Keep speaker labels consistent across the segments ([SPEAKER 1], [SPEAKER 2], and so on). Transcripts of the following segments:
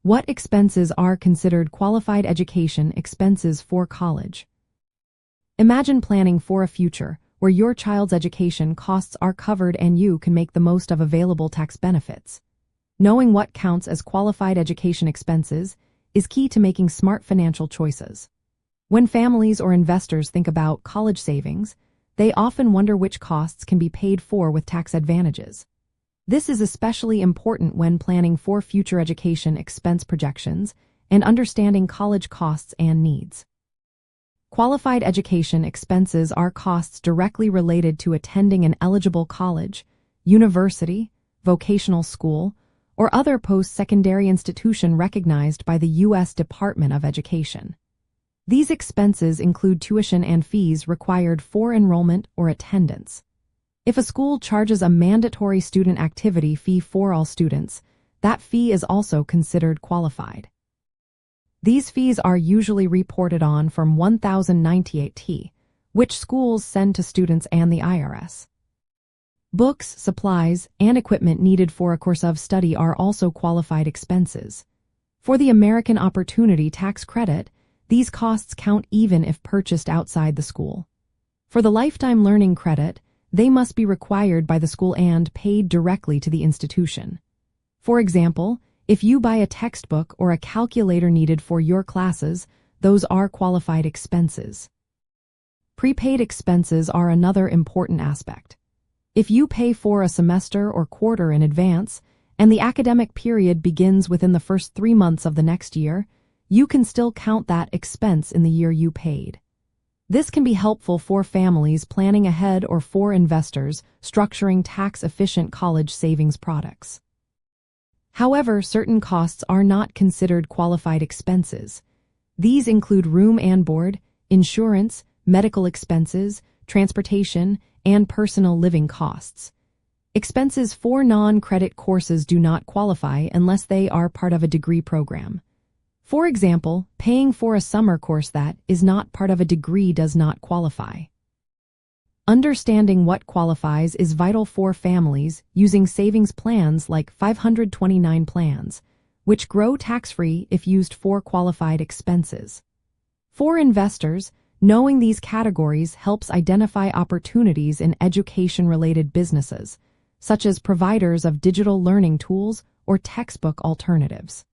[SPEAKER 1] What expenses are considered qualified education expenses for college? Imagine planning for a future where your child's education costs are covered and you can make the most of available tax benefits. Knowing what counts as qualified education expenses is key to making smart financial choices. When families or investors think about college savings, they often wonder which costs can be paid for with tax advantages. This is especially important when planning for future education expense projections and understanding college costs and needs. Qualified education expenses are costs directly related to attending an eligible college, university, vocational school, or other post-secondary institution recognized by the U.S. Department of Education. These expenses include tuition and fees required for enrollment or attendance. If a school charges a mandatory student activity fee for all students, that fee is also considered qualified. These fees are usually reported on Form 1098-T, which schools send to students and the IRS. Books, supplies, and equipment needed for a course of study are also qualified expenses. For the American Opportunity Tax Credit, these costs count even if purchased outside the school. For the Lifetime Learning Credit, they must be required by the school and paid directly to the institution. For example, if you buy a textbook or a calculator needed for your classes, those are qualified expenses. Prepaid expenses are another important aspect. If you pay for a semester or quarter in advance, and the academic period begins within the first 3 months of the next year, you can still count that expense in the year you paid. This can be helpful for families planning ahead or for investors structuring tax-efficient college savings products. However, certain costs are not considered qualified expenses. These include room and board, insurance, medical expenses, transportation, and personal living costs. Expenses for non-credit courses do not qualify unless they are part of a degree program. For example, paying for a summer course that is not part of a degree does not qualify. Understanding what qualifies is vital for families using savings plans like 529 plans, which grow tax-free if used for qualified expenses. For investors, knowing these categories helps identify opportunities in education-related businesses, such as providers of digital learning tools or textbook alternatives.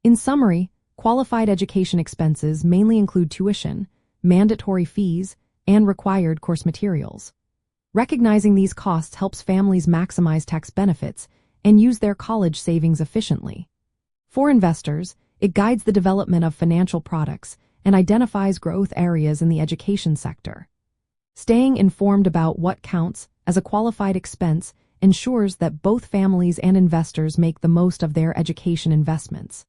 [SPEAKER 1] In summary, qualified education expenses mainly include tuition, mandatory fees, and required course materials. Recognizing these costs helps families maximize tax benefits and use their college savings efficiently. For investors, it guides the development of financial products and identifies growth areas in the education sector. Staying informed about what counts as a qualified expense ensures that both families and investors make the most of their education investments.